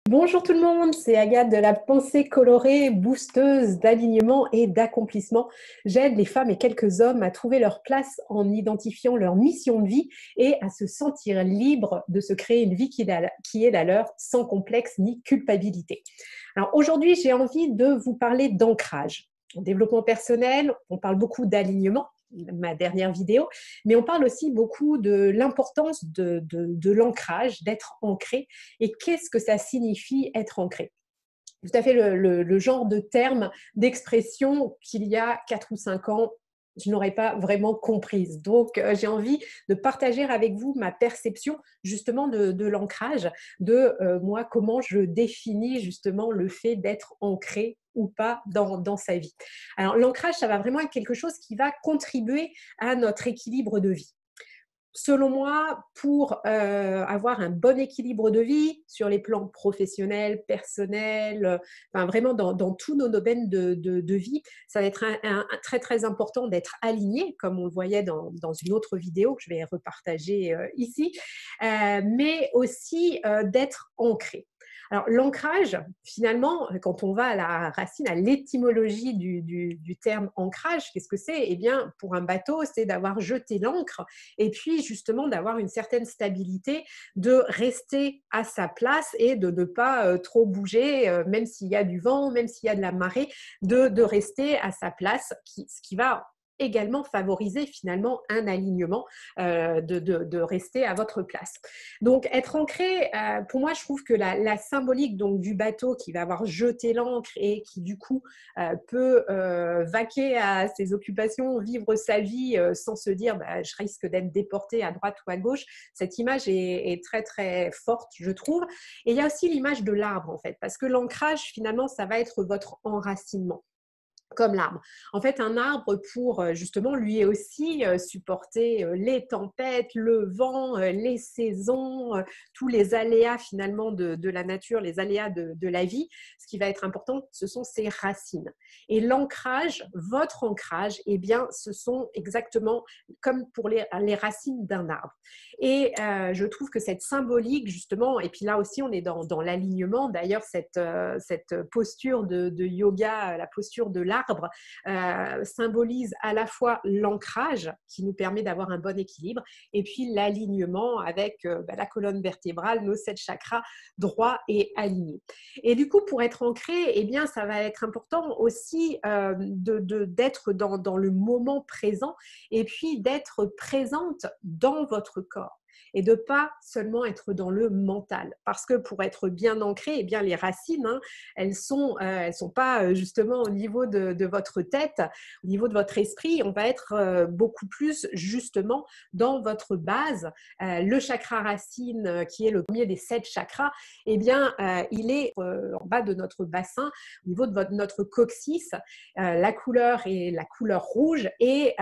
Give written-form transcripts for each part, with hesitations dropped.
Bonjour tout le monde, c'est Agathe de la pensée colorée, boosteuse d'alignement et d'accomplissement. J'aide les femmes et quelques hommes à trouver leur place en identifiant leur mission de vie et à se sentir libres de se créer une vie qui est la leur sans complexe ni culpabilité. Alors aujourd'hui, j'ai envie de vous parler d'ancrage. En développement personnel, on parle beaucoup d'alignement, ma dernière vidéo, mais on parle aussi beaucoup de l'importance de l'ancrage, d'être ancré. Et qu'est-ce que ça signifie être ancré? Tout à fait le genre de terme, d'expression qu'il y a 4 ou 5 ans, je n'aurais pas vraiment comprise. Donc, j'ai envie de partager avec vous ma perception justement de l'ancrage, moi, comment je définis justement le fait d'être ancré ou pas dans sa vie. Alors, l'ancrage, ça va vraiment être quelque chose qui va contribuer à notre équilibre de vie. Selon moi, pour avoir un bon équilibre de vie sur les plans professionnels, personnels, enfin vraiment dans tous nos domaines de vie, ça va être très très important d'être aligné, comme on le voyait dans une autre vidéo que je vais repartager ici, mais aussi d'être ancré. Alors l'ancrage, finalement, quand on va à la racine, à l'étymologie du terme ancrage, qu'est-ce que c'est? Eh bien, pour un bateau, c'est d'avoir jeté l'ancre et puis justement d'avoir une certaine stabilité, de rester à sa place et de ne pas trop bouger, même s'il y a du vent, même s'il y a de la marée, de rester à sa place, ce qui va également favoriser finalement un alignement, de rester à votre place. Donc être ancré, pour moi je trouve que la symbolique donc, du bateau qui va avoir jeté l'ancre et qui du coup peut vaquer à ses occupations, vivre sa vie sans se dire bah, je risque d'être déporté à droite ou à gauche, cette image est très très forte je trouve. Et il y a aussi l'image de l'arbre en fait, parce que l'ancrage finalement ça va être votre enracinement. Comme l'arbre. En fait, un arbre, pour justement lui aussi supporter les tempêtes, le vent, les saisons, tous les aléas finalement de la nature, les aléas de la vie, ce qui va être important, ce sont ses racines. Et l'ancrage, votre ancrage, eh bien, ce sont exactement comme pour les racines d'un arbre. Et je trouve que cette symbolique, justement, et puis là aussi, on est dans l'alignement, d'ailleurs, cette posture de yoga, la posture de l'arbre, symbolise à la fois l'ancrage qui nous permet d'avoir un bon équilibre et puis l'alignement avec la colonne vertébrale, nos 7 chakras droits et alignés. Et du coup, pour être ancré, eh bien, ça va être important aussi d'être dans le moment présent et puis d'être présente dans votre corps et de pas seulement être dans le mental. Parce que pour être bien ancré, eh bien, les racines, hein, elles sont pas justement au niveau de votre tête, au niveau de votre esprit, on va être beaucoup plus justement dans votre base. Le chakra racine, qui est le premier des 7 chakras, eh bien, il est en bas de notre bassin, au niveau de notre coccyx. La couleur est la couleur rouge et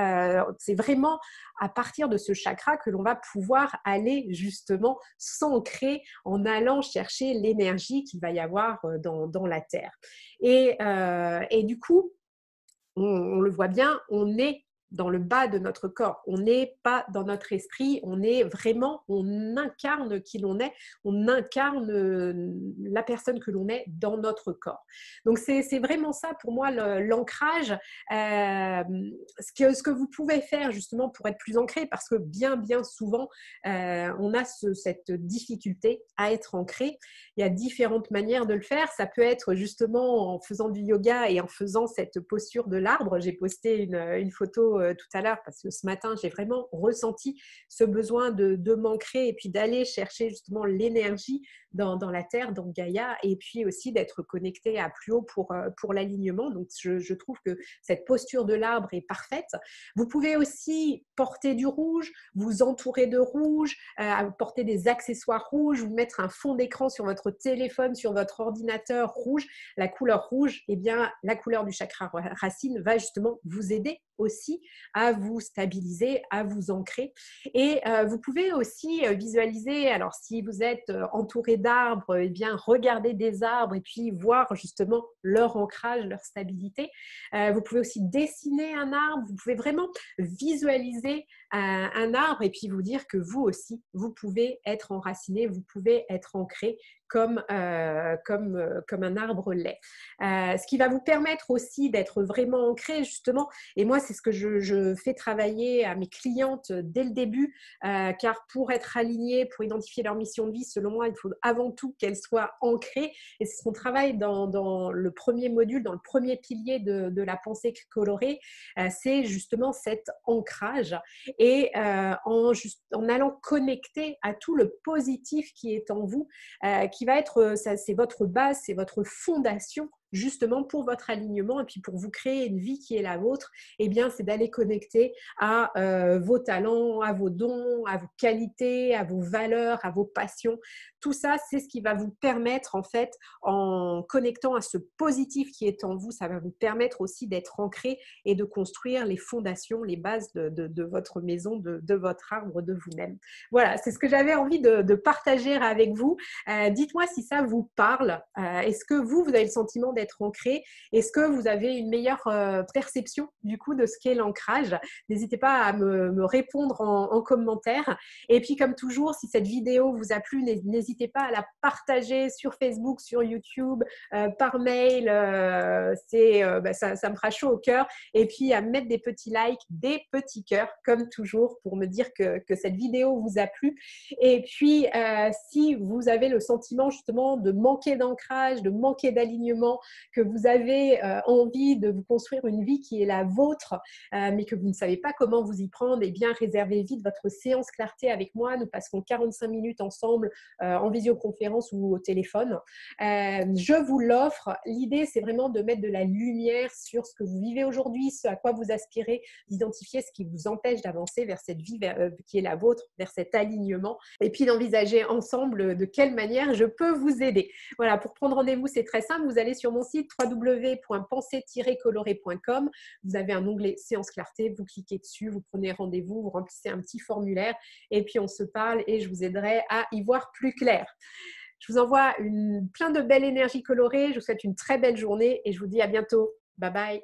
c'est vraiment à partir de ce chakra que l'on va pouvoir aller justement s'ancrer en allant chercher l'énergie qu'il va y avoir dans la Terre. Et du coup, on le voit bien, on est dans le bas de notre corps. On n'est pas dans notre esprit, on est vraiment, on incarne qui l'on est, on incarne la personne que l'on est dans notre corps. Donc c'est vraiment ça pour moi l'ancrage, ce que vous pouvez faire justement pour être plus ancré, parce que bien souvent, on a cette difficulté à être ancré. Il y a différentes manières de le faire. Ça peut être justement en faisant du yoga et en faisant cette posture de l'arbre. J'ai posté une photo tout à l'heure parce que ce matin, j'ai vraiment ressenti ce besoin de m'ancrer et puis d'aller chercher justement l'énergie dans la terre, dans Gaïa, et puis aussi d'être connecté à plus haut pour l'alignement. Donc, je trouve que cette posture de l'arbre est parfaite. Vous pouvez aussi porter du rouge, vous entourer de rouge, porter des accessoires rouges, vous mettre un fond d'écran sur votre téléphone, sur votre ordinateur rouge. La couleur rouge, eh bien, la couleur du chakra racine va justement vous aider aussi à vous stabiliser, à vous ancrer. Et vous pouvez aussi visualiser, alors si vous êtes entouré d'arbres, eh bien regardez des arbres et puis voir justement leur ancrage, leur stabilité. Vous pouvez aussi dessiner un arbre, vous pouvez vraiment visualiser un arbre et puis vous dire que vous aussi, vous pouvez être enraciné, vous pouvez être ancré comme un arbre laid. Ce qui va vous permettre aussi d'être vraiment ancré justement, et moi c'est ce que je fais travailler à mes clientes dès le début, car pour être aligné, pour identifier leur mission de vie, selon moi, il faut avant tout qu'elles soient ancrées, et c'est ce qu'on travaille dans le premier module, dans le premier pilier de la pensée colorée, c'est justement cet ancrage, et en allant connecter à tout le positif qui est en vous, qui va être, c'est votre base, c'est votre fondation justement pour votre alignement et puis pour vous créer une vie qui est la vôtre, eh bien, c'est d'aller connecter à vos talents, à vos dons, à vos qualités, à vos valeurs, à vos passions. Tout ça, c'est ce qui va vous permettre, en fait, en connectant à ce positif qui est en vous, ça va vous permettre aussi d'être ancré et de construire les fondations, les bases de votre maison, de votre arbre, de vous-même. Voilà, c'est ce que j'avais envie de partager avec vous. Dites-moi si ça vous parle. Est-ce que vous avez le sentiment d'être ancré? Est-ce que vous avez une meilleure perception du coup de ce qu'est l'ancrage? N'hésitez pas à me répondre en commentaire. Et puis comme toujours, si cette vidéo vous a plu, n'hésitez pas à la partager sur Facebook, sur YouTube, par mail. Ça me fera chaud au cœur. Et puis à mettre des petits likes, des petits cœurs, comme toujours, pour me dire que cette vidéo vous a plu. Et puis, si vous avez le sentiment justement de manquer d'ancrage, de manquer d'alignement, que vous avez envie de vous construire une vie qui est la vôtre, mais que vous ne savez pas comment vous y prendre, eh bien, réservez vite votre séance clarté avec moi. Nous passerons 45 minutes ensemble en visioconférence ou au téléphone. Je vous l'offre. L'idée, c'est vraiment de mettre de la lumière sur ce que vous vivez aujourd'hui, ce à quoi vous aspirez, d'identifier ce qui vous empêche d'avancer vers cette vie qui est la vôtre, vers cet alignement, et puis d'envisager ensemble de quelle manière je peux vous aider. Voilà, pour prendre rendez-vous, c'est très simple. Vous allez sur mon site www.pensée-coloré.com. Vous avez un onglet séance clarté, vous cliquez dessus, vous prenez rendez-vous, vous remplissez un petit formulaire et puis on se parle et je vous aiderai à y voir plus clair. Je vous envoie plein de belles énergies colorées. Je vous souhaite une très belle journée et je vous dis à bientôt. Bye bye.